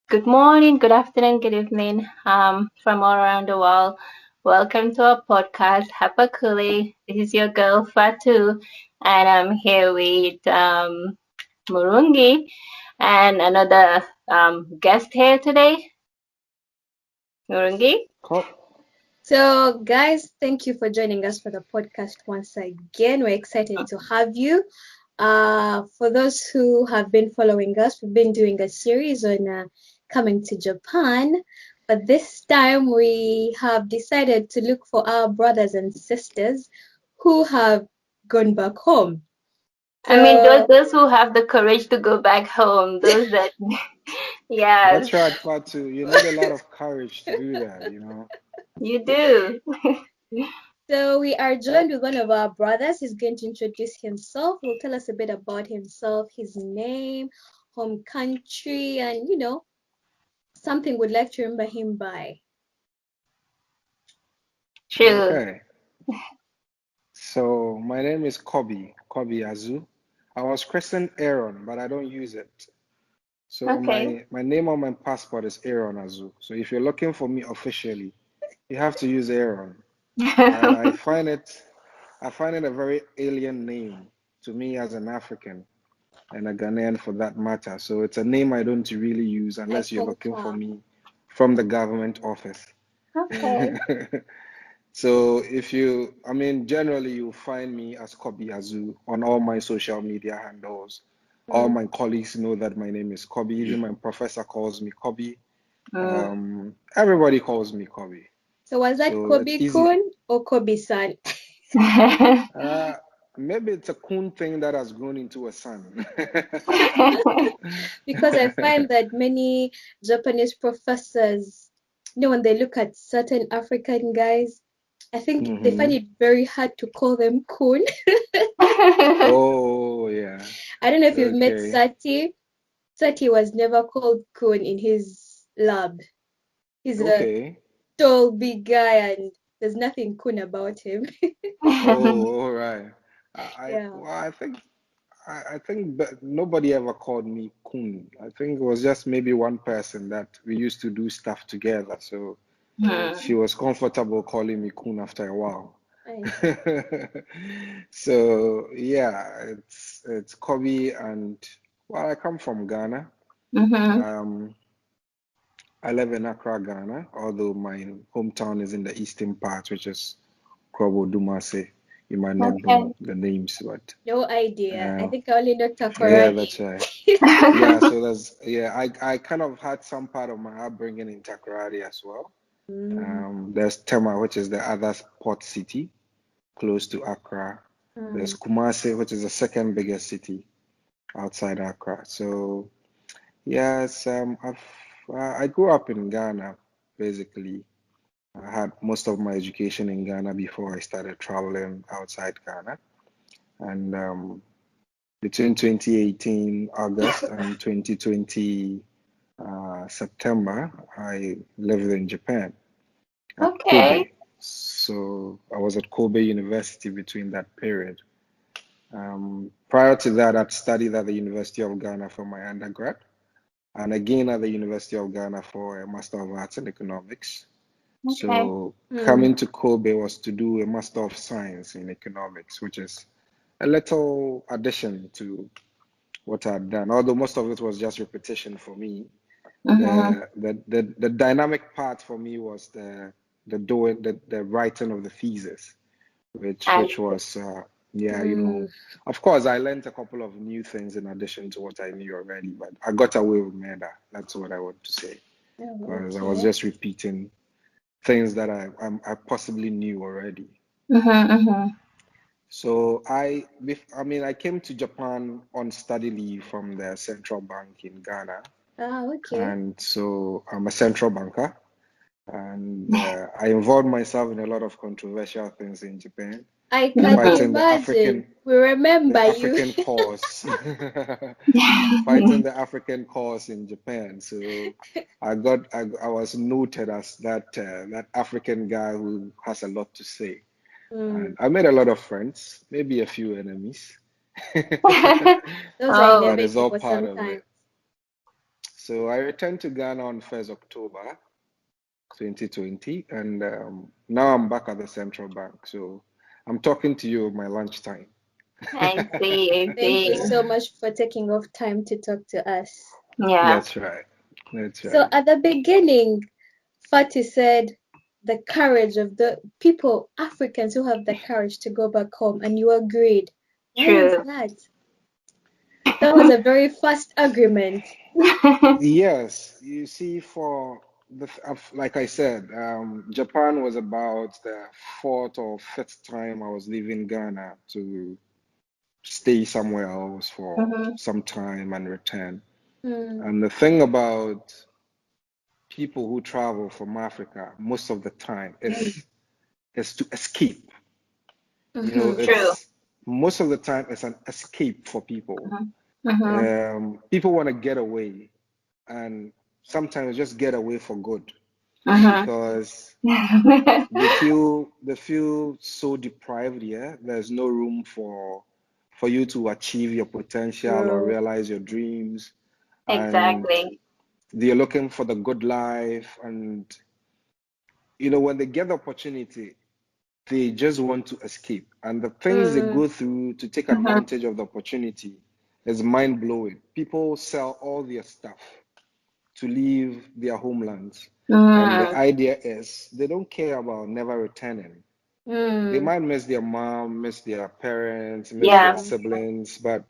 Good morning, good afternoon, good evening, from all around the world. Welcome to our podcast, Hapakuli. This is your girl Fatu, and I'm here with Murungi and another guest here today, Murungi. Cool. So, guys, thank you for joining us for the podcast once again. We're excited to have you. For those who have been following us, we've been doing a series on coming to Japan, but this time we have decided to look for our brothers and sisters who have gone back home. I mean, those who have the courage to go back home, those that, yes, That's right, Fatu. You need a lot of courage to do that. you do. So we are joined with one of our brothers. He's going to introduce himself. He'll tell us a bit about himself, his name, home country, and something we'd like to remember him by. True. Okay. So my name is Koby Azu. I was christened Aaron, but I don't use it. So Okay. my name on my passport is Aaron Azu. So if you're looking for me officially, you have to use Aaron. I find it a very alien name to me as an African and a Ghanaian for that matter. So it's a name I don't really use unless you're looking for me from the government office. Okay. So generally you find me as Koby Azu on all my social media handles. All my colleagues know that my name is Koby. Even my professor calls me Koby. Everybody calls me Koby. So was that So it's easy. Koby-kun or Koby-san? Maybe it's a coon thing that has grown into a son. Because I find that many Japanese professors, when they look at certain African guys, I think they find it very hard to call them kun. Oh, yeah. I don't know if you've met Okay. Sati. Sati was never called kun in his lab. He's a tall, big guy, and there's nothing kun about him. Oh, all right. Yeah. Well, I think nobody ever called me Kun. I think it was just maybe one person that we used to do stuff together. So she was comfortable calling me Kun after a while. So yeah, it's Koby, and well, I come from Ghana. I live in Accra, Ghana, although my hometown is in the eastern part, which is Krobo Dumase. You might not know the names, but no idea. I think I only know yeah, Takoradi. that's right. Yeah, so I kind of had some part of my upbringing in Takoradi as well. There's Tema, which is the other port city close to Accra. There's Kumasi, which is the second biggest city outside Accra. So yes, I grew up in Ghana, basically. I had most of my education in Ghana before I started traveling outside Ghana. And between 2018 August and 2020 September, I lived in Japan at Kobe. So I was at Kobe University between that period. Prior to that, I'd studied at the University of Ghana for my undergrad, and again at the University of Ghana for a Master of Arts in Economics. So coming to Kobe was to do a Master of Science in Economics, which is a little addition to what I'd done, although most of it was just repetition for me. The dynamic part for me was the writing of the thesis, which was of course I learned a couple of new things in addition to what I knew already, but I got away with murder. That's what I want to say, because I was just repeating things that I possibly knew already. So I came to Japan on study leave from the central bank in Ghana. And so I'm a central banker, and I involved myself in a lot of controversial things in Japan. I can imagine. We remember the African cause, fighting the African cause in Japan. So I was noted as that African guy who has a lot to say. And I made a lot of friends, maybe a few enemies. Those are But it's all inevitable part of sometimes. it. So I returned to Ghana on 1st October 2020, and now I'm back at the central bank. So I'm talking to you at my lunchtime. I see, I Thank you see. so much for taking off time to talk to us. Yeah, That's right. That's So right. at the beginning, Fatih said the courage of the people, Africans who have the courage to go back home, and you agreed. Why is true. that? That was a very fast agreement. Yes, you see, for like I said, Japan was about the fourth or fifth time I was leaving Ghana to stay somewhere else for Mm-hmm. some time and return. Mm, And the thing about people who travel from Africa most of the time is to escape. You know, mhm, True. it's most of the time it's an escape for people. Mm-hmm. People want to get away, and sometimes just get away for good Mm-hmm. because they feel so deprived here. There's no room for you to achieve your potential or true. realize your dreams, and Exactly. they're looking for the good life. And when they get the opportunity, they just want to escape, and the things they Mm, go through to take Mm-hmm. advantage of the opportunity is mind blowing. People sell all their stuff to leave their homelands, and the Mm. idea is they don't care about never returning. They mm, might miss their mom, miss their parents, miss their Yeah. mm, siblings, but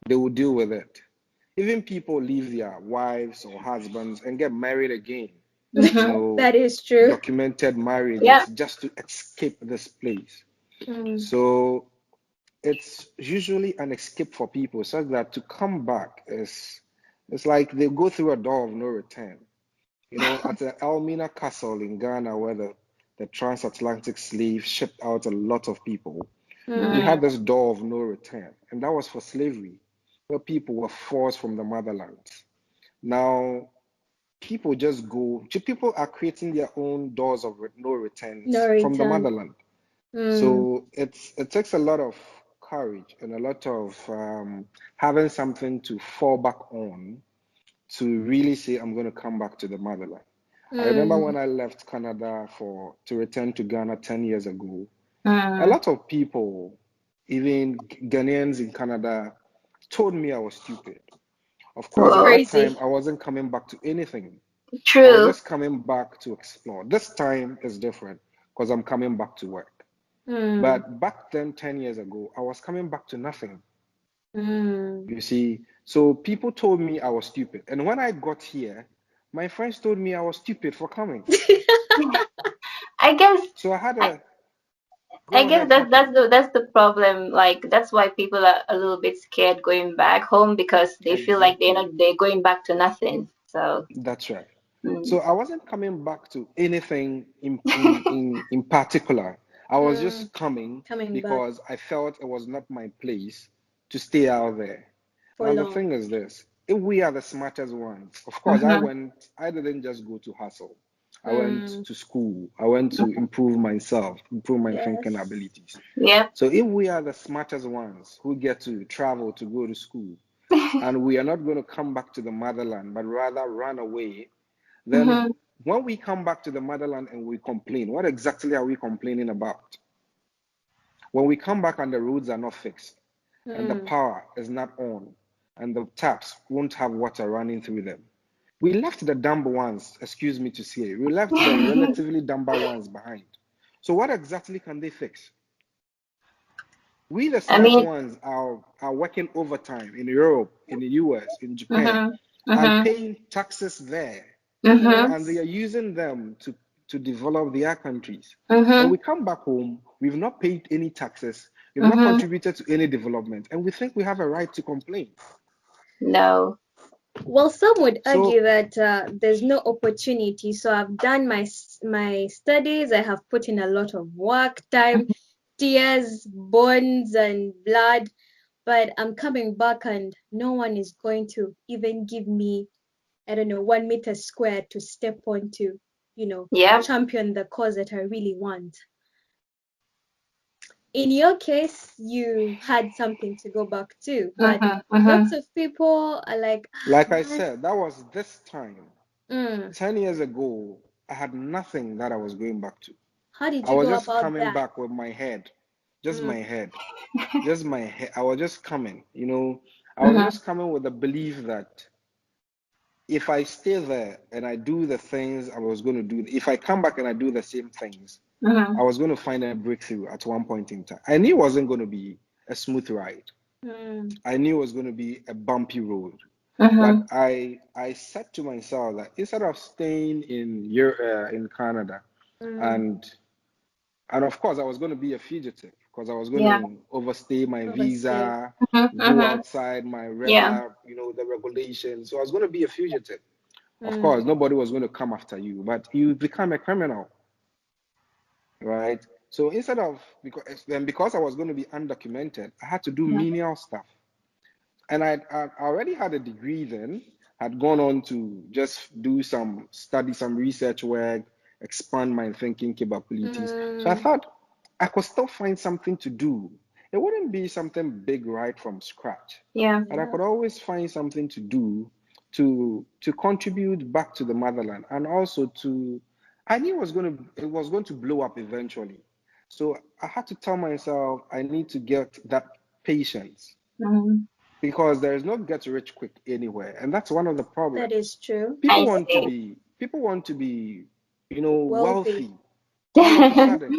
they will deal with it. Even people leave their wives or husbands and get married again, Mm-hmm. that is true. documented Yeah. marriages just to escape this place. Mm, So it's usually an escape for people, such that to come back is it's like they go through a door of no return. At the Elmina Castle in Ghana, where the transatlantic slave shipped out a lot of people, we mm, Mm. had this door of no return, and that was for slavery, where people were forced from the motherland. Now, people are creating their own doors of no no returns from the return. motherland. Mm, So it takes a lot of courage and a lot of having something to fall back on to really say, I'm going to come back to the motherland. I remember mm, when I left Canada to return to Ghana 10 years ago, a Mm. lot of people, even Ghanaians in Canada, told me I was stupid. Of course, it's at Whoa. that time, crazy. I wasn't coming back to anything. I was True. just coming back to explore. This time is different because I'm coming back to work. Mm, But back then, 10 years ago, I was coming back to nothing. mm. You see, so people told me I was stupid. And when I got here, my friends told me I was stupid for coming. I guess So I had I, a I go guess ahead, Fatih. that's the problem. Like that's why people are a little bit scared going back home because they feel like Exactly. they're going back to nothing. So That's right. mm, So I wasn't coming back to anything in particular. I was Mm, just coming coming back because I felt it was not my place to stay out there. for Now the long. thing is this, if we are the smartest ones, of course mm-hmm, I didn't just go to hustle. I went Mm, to school. I went to improve myself, improve my thinking yes. abilities. yep. So if we are the smartest ones who get to travel to go to school, and we are not going to come back to the motherland, but rather run away, then Mm-hmm. when we come back to the motherland and we complain, what exactly are we complaining about? When we come back and the roads are not fixed, and the Mm, power is not on, and the taps won't have water running through them. We left the dumb ones, excuse me to say, we left the relatively dumber ones behind. So what exactly can they fix? We, the I smart mean, ones, are working overtime in Europe, in the US, in Japan, mm-hmm, and mm-hmm, paying taxes there. mm-hmm, And they are yes. using them to develop their countries. And mm-hmm, we come back home, we've not paid any taxes, we've not mm-hmm. contributed to any development, and we think we have a right to complain. No. Well, some would So, argue that there's no opportunity. So I've done my studies. I have put in a lot of work, time, tears, bones, and blood. But I'm coming back, and no one is going to even give me, I don't know, 1 meter square to step on to, Yep. champion the cause that I really want. in your case, you had something to go back to, but Mm-hmm. lots of people are like, Like I said, that was this time. mm, 10 years ago, I had nothing that I was going back to. how did I you was go just about coming that? back with my head, just Mm, my head, just my head. I was just coming, I was Mm-hmm. just coming with the belief that if I stay there and I do the things I was going to do, if I come back and I do the same things, Mm-hmm. I was going to find a breakthrough at one point in time. I knew it wasn't going to be a smooth ride. mm, I knew it was going to be a bumpy road. Mm-hmm. But I said to myself that instead of staying in Canada, mm, and of course I was going to be a fugitive because I was going Yeah. to overstay my overstay. visa, Mm-hmm. go Mm-hmm. outside my Yeah. regular, the regulations. So I was going to be a fugitive. Of course, Mm, nobody was going to come after you, but you become a criminal, right? So instead of because I was going to be undocumented, I had to do menial stuff. And I already had a degree then, had gone on to just study some research work, expand my thinking capabilities. So I mm, thought I could still find something to do. It wouldn't be something big right from scratch, Yeah. but I yeah. could always find something to do to contribute back to the motherland and also I knew it was going to blow up eventually. So I had to tell myself I need to get that patience Mm-hmm. because there is no get rich quick anywhere, and that's one of the That problems. is true. people I want to see. be people want to be Wealthy. wealthy all of a sudden,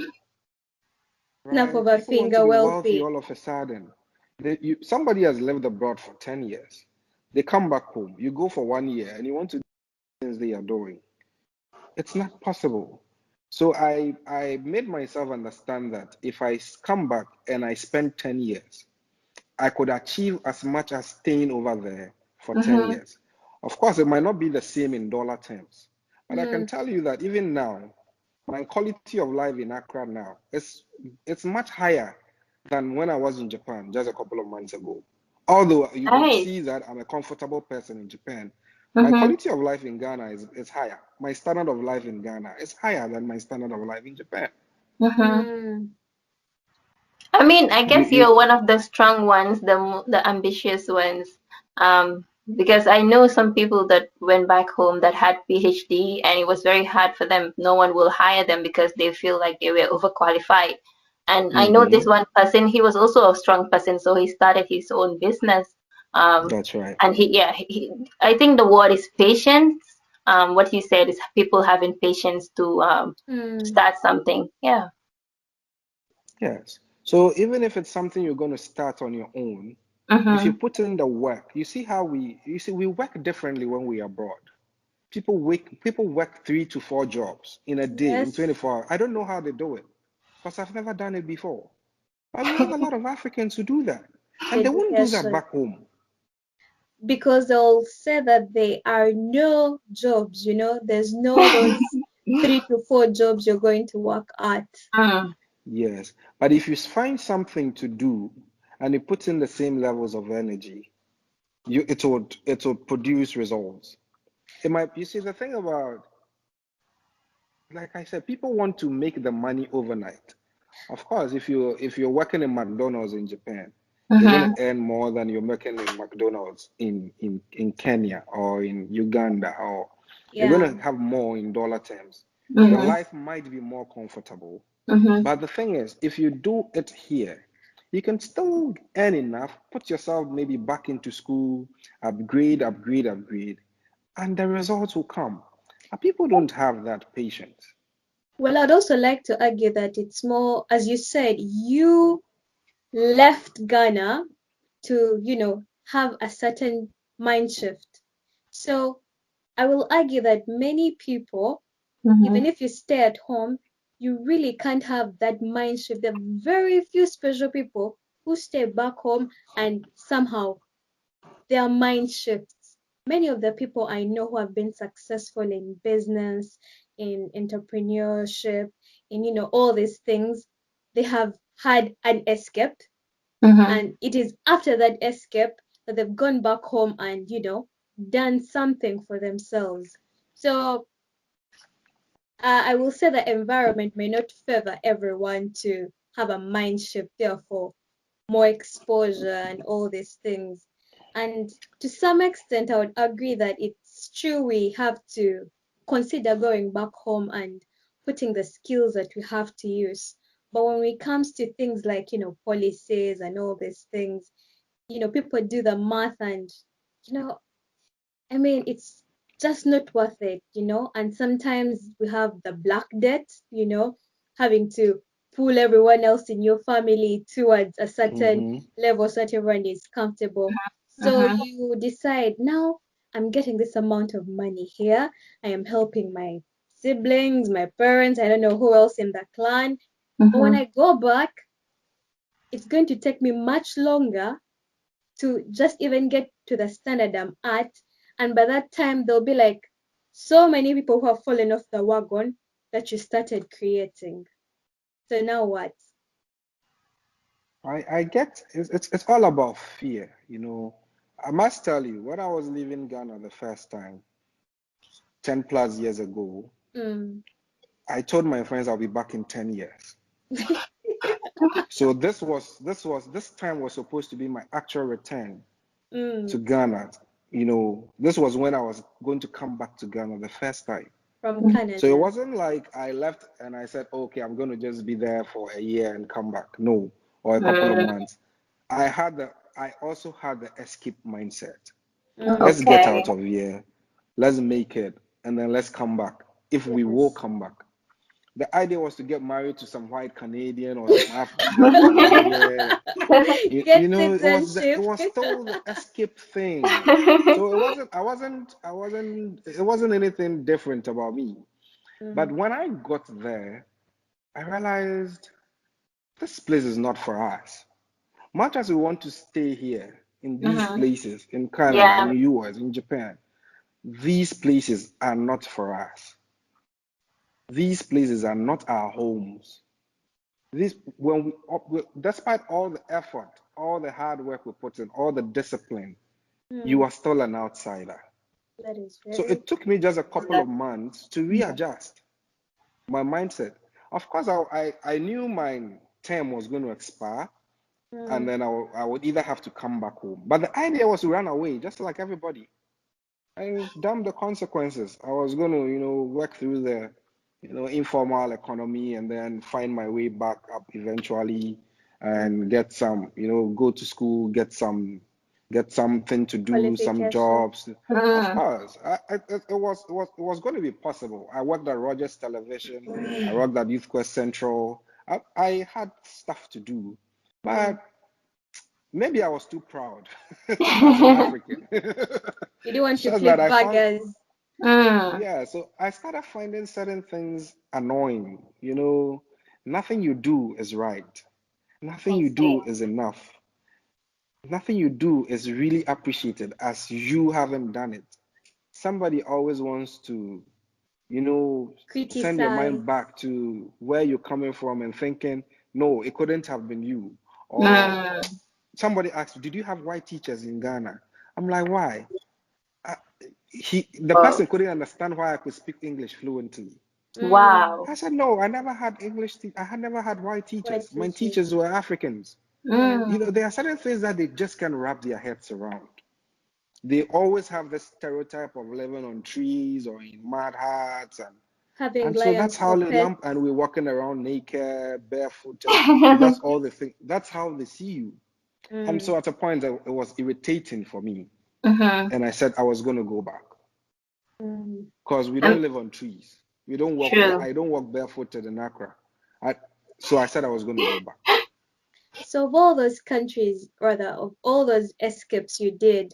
Snap of right? a People want to finger, be wealthy wealthy. all of a sudden. Somebody has lived abroad for 10 years, they come back home, you go for 1 year and you want to do things they are doing. It's not possible. So I made myself understand that if I come back and I spend 10 years, I could achieve as much as staying over there for 10 Mm-hmm. years. Of course, it might not be the same in dollar terms, but I can Mm, tell you that even now, my quality of life in Accra now is it's much higher than when I was in Japan just a couple of months ago. Although you could Nice. see that I'm a comfortable person in Japan, my Mm-hmm. quality of life in Ghana is higher. My standard of life in Ghana is higher than my standard of life in Japan. Mm-hmm. mm, I mean, I You, guess you, you're one of the strong ones, the ambitious ones. Because I know some people that went back home that had PhD, and it was very hard for them. No one will hire them because they feel like they were overqualified. And I know this mhm, one person, he was also a strong person, so he started his own business. Um, that's right. and I think the word is patience. What he said is people having patience to mm, start something. Yeah. Yes. So even if it's something you're going to start on your own, if you Mm-hmm. put in the work, we work differently when we are abroad. People work 3 to 4 jobs in a day, in yes. 24 hours. I don't know how they do it because I've never done it before. But we have a lot of Africans who do that, and they wouldn't do that Dedication. back home. Because they'll say that there are no jobs, there's no those 3 to 4 jobs you're going to work at. Mm. Yes. But if you find something to do and you put in the same levels of energy, it would produce results. You see, the thing about, like I said, people want to make the money overnight. Of course, if you're working in McDonald's in Japan, you're going Mm-hmm. to earn more than you're making in McDonald's in Kenya or in Uganda, or you're Yeah, going to have more in dollar terms. The Mm-hmm. yes. life might be more comfortable. Mm-hmm. But the thing is, if you do it here, you can still earn enough, put yourself maybe back into school, upgrade, and the results will come. But people don't have that patience. Well, I'd also like to argue that it's more, as you said, you left Ghana to, have a certain mind shift. So I will argue that many people, Mm-hmm. even if you stay at home, you really can't have that mind shift. There are very few special people who stay back home and somehow their mind shifts. Many of the people I know who have been successful in business, in entrepreneurship, in all these things, they have had an escape, Mm-hmm. and it is after that escape that they've gone back home and done something for themselves. So I will say the environment may not favor everyone to have a mind shift, therefore more exposure and all these things. And to some extent, I would agree that it's true we have to consider going back home and putting the skills that we have to use. But when it comes to things like, policies and all these things, people do the math and, I mean, it's just not worth it, and sometimes we have the black debt, having to pull everyone else in your family towards a certain level so that everyone is comfortable. So you decide, now I'm getting this amount of money here. I am helping my siblings, my parents, I don't know who else in the clan. But when I go back, it's going to take me much longer to just even get to the standard I'm at. And by that time, there'll be like so many people who have fallen off the wagon that you started creating. So now what? I get it's all about fear, I must tell you, when I was leaving Ghana the first time, 10 plus years ago, I told my friends I'll be back in 10 years. So this time was supposed to be my actual return to Ghana. This was when I was going to come back to Ghana the first time. From Canada. So it wasn't like I left and I said, okay, I'm going to just be there for a year and come back. No, or a couple of months. I also had the escape mindset. Let's get out of here. Let's make it. And then let's come back. If we will come back. The idea was to get married to some white Canadian or some African. It was still the escape thing. So it wasn't anything different about me. But when I got there, I realized this place is not for us. Much as we want to stay here in these places, in Canada, in the US, in Japan, these places are not for us. These places are not our homes. Despite all the effort, all the hard work we put in, all the discipline, you are still an outsider. That is So it took me just a couple of months to readjust my mindset. Of course, I knew my term was going to expire, and then I would either have to come back home. But the idea was to run away, just like everybody, and dump the consequences. I was going to, work through the informal economy and then find my way back up eventually and get some, go to school, get something to do, some jobs. Of course, it was going to be possible. I worked at Rogers Television. I worked at Youth Quest Central. I had stuff to do, but maybe I was too proud as an African. You didn't want to click baggers. Yeah, so I started finding certain things annoying. Nothing you do is right. Nothing you do is enough. Nothing you do is really appreciated as you haven't done it. Somebody always wants to, send your mind back to where you're coming from and thinking, no, it couldn't have been you. Or somebody asked, did you have white teachers in Ghana? I'm like, why? The person couldn't understand why I could speak English fluently. Wow. I said, no, I never had I had never had white teachers. My teachers were Africans. There are certain things that they just can't wrap their heads around. They always have this stereotype of living on trees or in mud huts, and so that's how they lump, and we're walking around naked, barefoot. So that's all the thing. That's how they see you. And so at a point, it was irritating for me. And I said I was going to go back because we don't live on trees. We don't walk. I don't walk barefooted in Accra. So I said I was going to go back. So of all those countries, rather of all those escapes you did,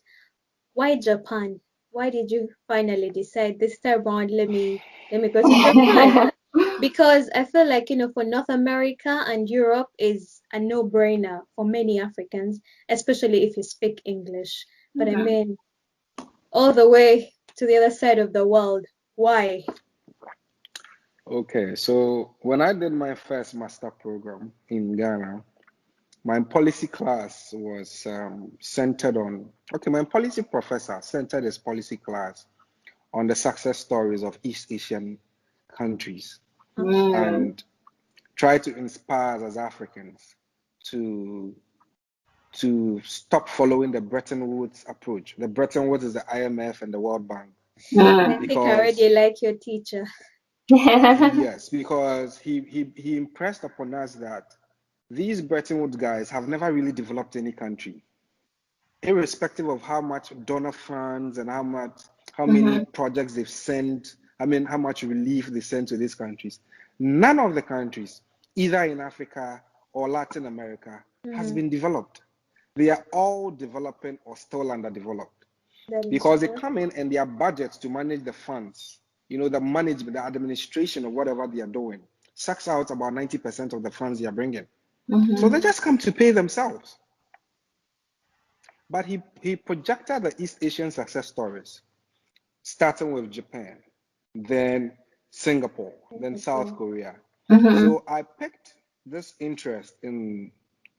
why Japan? Why did you finally decide this time around? Let me go to Japan? Because I feel like for North America and Europe is a no-brainer for many Africans, especially if you speak English. But I mean, all the way to the other side of the world. Why? Okay, so when I did my first master program in Ghana, my policy class was centered on, my policy professor centered his policy class on the success stories of East Asian countries and try to inspire us as Africans to stop following the Bretton Woods approach. The Bretton Woods is the IMF and the World Bank. I think I already like your teacher. Yes, because he impressed upon us that these Bretton Woods guys have never really developed any country, irrespective of how much donor funds and how many projects they've sent. I mean, how much relief they send to these countries. None of the countries, either in Africa or Latin America, has been developed. They are all developing or still underdeveloped because they come in and their budgets to manage the funds, the management, the administration of whatever they are doing, sucks out about 90% of the funds they are bringing. So they just come to pay themselves. But he projected the East Asian success stories, starting with Japan, then Singapore, then South Korea. So I picked this interest in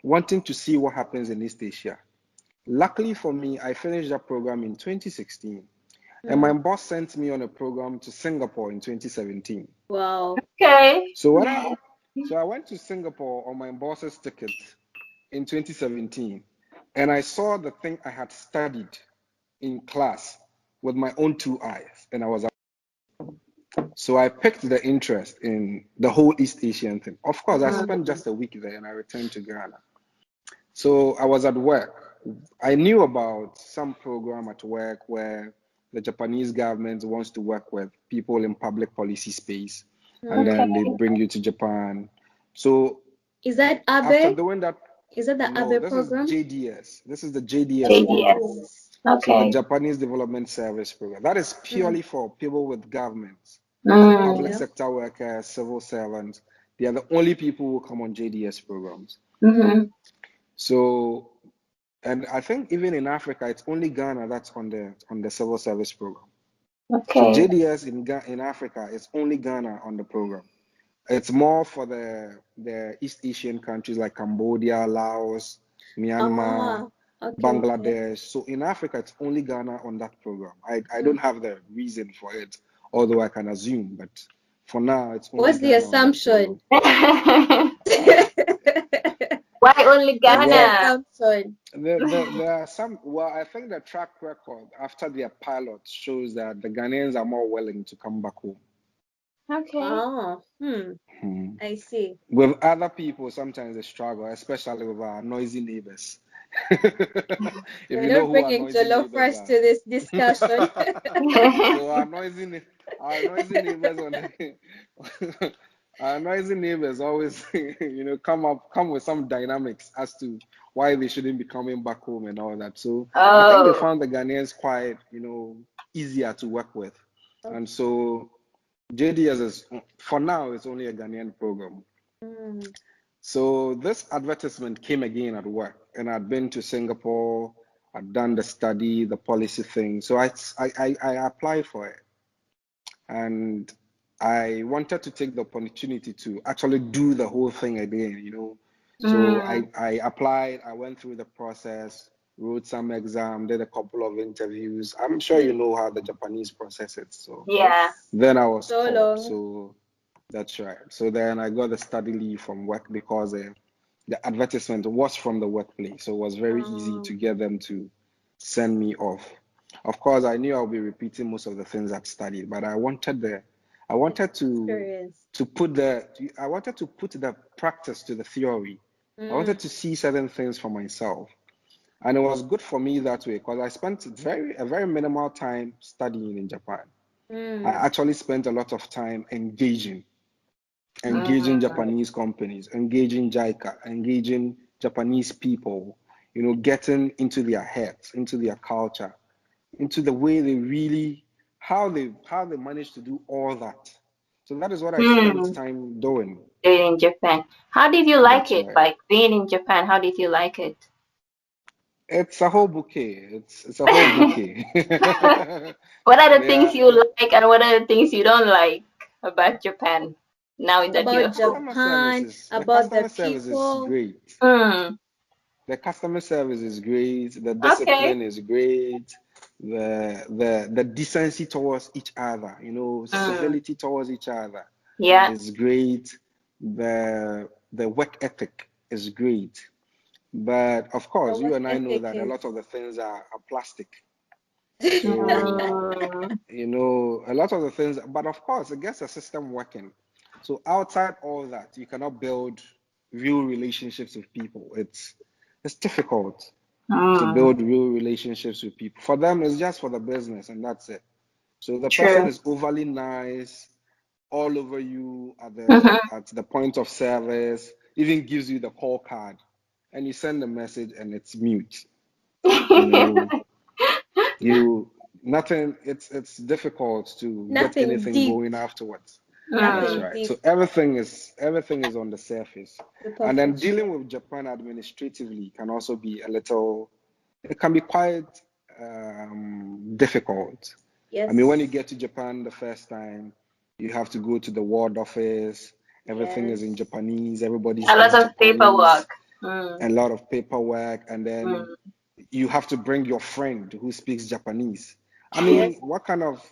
wanting to see what happens in East Asia. Luckily for me, I finished that program in 2016, and my boss sent me on a program to Singapore in 2017. Wow. Okay. So I went to Singapore on my boss's ticket in 2017, and I saw the thing I had studied in class with my own 2 eyes, and I was. So I picked the interest in the whole East Asian thing. Of course, I spent just a week there and I returned to Ghana. So I was at work. I knew about some program at work where the Japanese government wants to work with people in public policy space, and then they bring you to Japan. So is that Abe? After doing that, is that the Abe program? This is JDS. This is the JDS program. Okay. So the Japanese Development Service Program. That is purely for people with governments, public sector workers, civil servants. They are the only people who come on JDS programs. So, and I think even in Africa, it's only Ghana that's on the civil service program. Okay. So JDS in Africa, it's only Ghana on the program. It's more for the East Asian countries like Cambodia, Laos, Myanmar, Bangladesh. So in Africa, it's only Ghana on that program. I don't have the reason for it, although I can assume, but for now, it's only What's Ghana the assumption? Why only Ghana? There are some. Well, I think the track record after their pilot shows that the Ghanaians are more willing to come back home. Okay. Oh, I see. With other people, sometimes they struggle, especially with our noisy neighbors. We're not bringing Jollof Fresh to this discussion. So our noisy neighbors our noisy neighbors always, come with some dynamics as to why they shouldn't be coming back home and all that. So I think they found the Ghanaians quite, easier to work with, and so JDS is, for now, it's only a Ghanaian program. So this advertisement came again at work, and I'd been to Singapore, I'd done the study, the policy thing. So I applied for it, and I wanted to take the opportunity to actually do the whole thing again, So I applied, I went through the process, wrote some exam, did a couple of interviews. I'm sure you know how the Japanese process it. So yeah. Then I was called. So that's right. So then I got the study leave from work because the advertisement was from the workplace. So it was very easy to get them to send me off. Of course, I knew I'll be repeating most of the things I'd studied, but I wanted to put the practice to the theory. I wanted to see certain things for myself. And it was good for me that way because I spent a very minimal time studying in Japan. I actually spent a lot of time engaging Japanese companies, engaging JICA, engaging Japanese people, getting into their heads, into their culture, into the way they really, how they managed to do all that. So that is what I spent time doing. In Japan. How did you like it? Right. Like being in Japan, how did you like it? It's a whole bouquet. It's a whole bouquet. What are the things you like and what are the things you don't like about Japan? Now that about Japan, about the service people. Is great. The customer service is great. The discipline is great. The decency towards each other, civility towards each other is great. the work ethic is great. But of course, The you work and I know ethic that a is. lot of the things are plastic. So, a lot of the things, but of course, it gets a system working. So outside all that, you cannot build real relationships with people. It's difficult to build real relationships with people. For them, it's just for the business and that's it. So the person True. is overly nice all over you Mm-hmm. at the point of service, even gives you the call card, and you send a message and it's mute. You know, you nothing. It's difficult to get Nothing anything deep. going afterwards. That's Nothing right. deep. So everything is on the surface, The and then perfect. dealing with Japan administratively can also be a little. It can be quite difficult. I mean, when you Yes. get to Japan the first time, you have to go to the ward office. Everything is in Yes. Japanese. Everybody A lot speaks of paperwork. Japanese. A lot of paperwork, and then Mm. you have to bring your friend who speaks Japanese. I mean, Yes.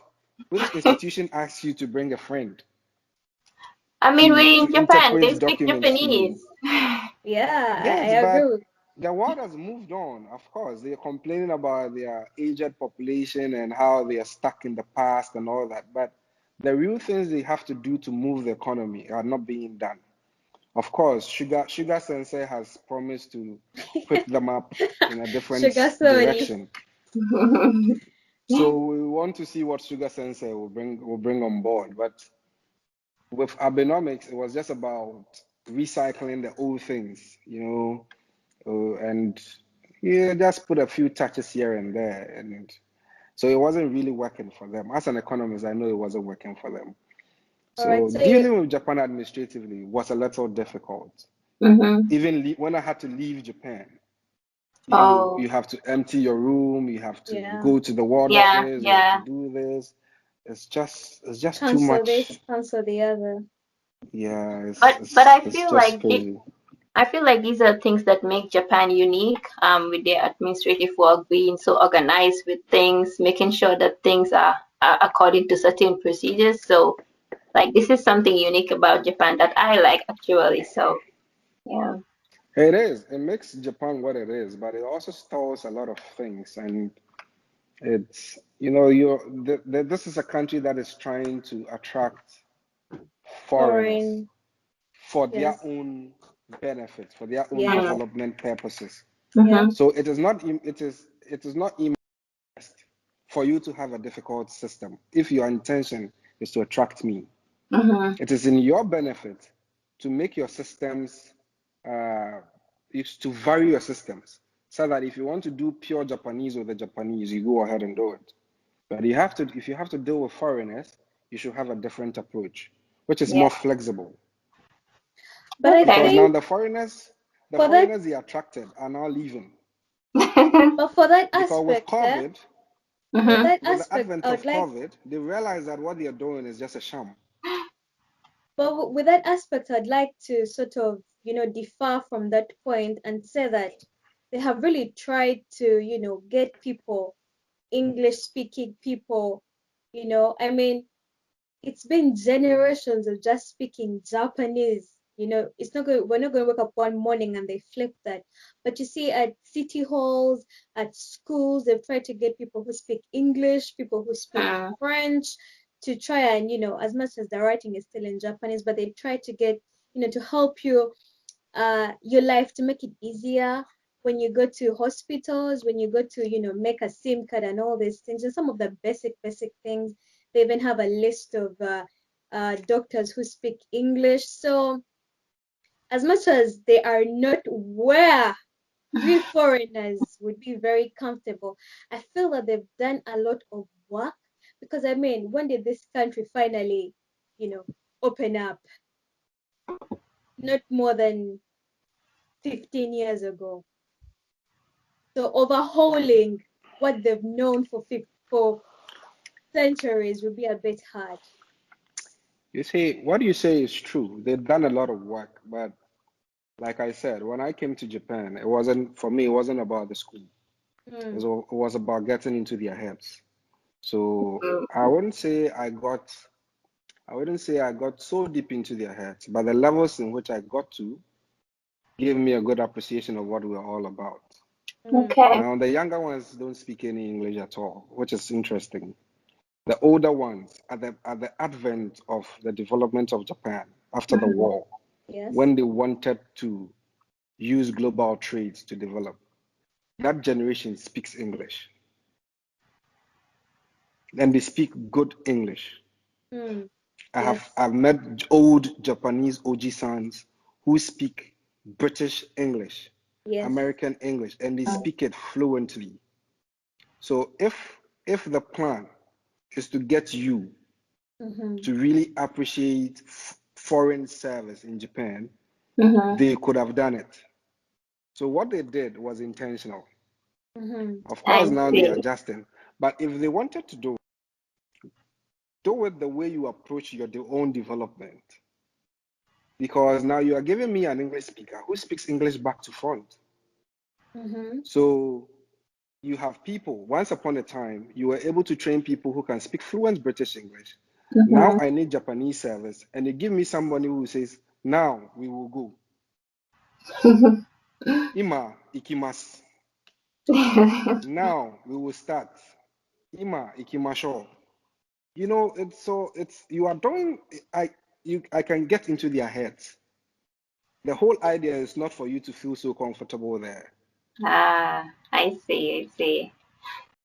which institution asks you to bring a friend I mean, to we're in Japan. They interpret speak documents to you? Japanese. Yeah, Yes, I agree but with. the world has moved on. Of course, they're complaining about their aged population and how they are stuck in the past and all that. But the real things they have to do to move the economy are not being done. Of course, Sugar Sensei has promised to whip them up in a different Sugar Sony. direction. So we want to see what Sugar Sensei will bring on board. But with Abenomics, it was just about recycling the old things, and yeah, just put a few touches here and there, and so it wasn't really working for them. As an economist, I know it wasn't working for them. All right. So So dealing with Japan administratively was a little difficult. Mm-hmm. Even when I had to leave Japan, you Oh, you have to empty your room, you have to yeah, go to the ward yeah, office, you have to yeah. do this. It's just too cancel much. this, cancel the other. Yeah, it's But it's I it's feel just like crazy. I feel like these are things that make Japan unique, with their administrative work being so organized with things, making sure that things are according to certain procedures. So, like, this is something unique about Japan that I like actually. So, yeah. It is. It makes Japan what it is, but it also stores a lot of things. And it's, this is a country that is trying to attract foreigners Foreign. for their Yes. own benefits, for their own Yes. Mm, development purposes. Yeah. mm-hmm, So it is not for you to have a difficult system if your intention is to attract me. mm-hmm. It is in your benefit to make your systems, uh, is to vary your systems so that if you want to do pure Japanese with the Japanese, you go ahead and do it. But if you have to deal with foreigners, you should have a different approach, which is Yeah. more flexible. But I Because Okay. now think the for that, foreigners they attracted are now leaving. but for that Because with aspect, COVID, for Mm-hmm. that with the aspect, advent I would of like. COVID, they realized that what they are doing is just a sham. But with that aspect, I'd like to sort of, differ from that point and say that they have really tried to, get people, English speaking people, I mean, it's been generations of just speaking Japanese. It's not going. We're not going to wake up one morning and they flip that. But you see, at city halls, at schools, they've tried to get people who speak English, people who speak Mm, French, to try and as much as the writing is still in Japanese, but they try to get to help you your life, to make it easier when you go to hospitals, when you go to make a SIM card and all these things, and some of the basic things. They even have a list of doctors who speak English. So as much as they are not where we foreigners would be very comfortable, I feel that they've done a lot of work, because I mean, when did this country finally open up? Not more than 15 years ago. So overhauling what they've known for centuries would be a bit hard. You see, what you say is true. They've done a lot of work, but like I said, when I came to Japan, it wasn't for me. It wasn't about the school. Mm. It was about getting into their heads. So mm, I wouldn't say I got I wouldn't say I got so deep into their heads, but the levels in which I got to gave me a good appreciation of what we're all about. Okay. Now, the younger ones don't speak any English at all, which is interesting. The older ones, at the advent of the development of Japan after the war, Yes. when they wanted to use global trade to develop, that generation speaks English. And they speak good English. I've met old Japanese Oji-sans who speak British English, American English, and they speak it fluently. So if the plan is to get you to really appreciate foreign service in Japan, they could have done it. So what they did was intentional. Of course, now they're adjusting. But if they wanted to do it the way you approach your own development. Because now you are giving me an English speaker who speaks English back to front. So you have people, once upon a time, you were able to train people who can speak fluent British English. Now I need Japanese service, and you give me somebody who says, now we will go. Ima ikimasu. Now we will start. Ima ikimasho. You know, you are doing, I can get into their heads. The whole idea is not for you to feel so comfortable there. I see.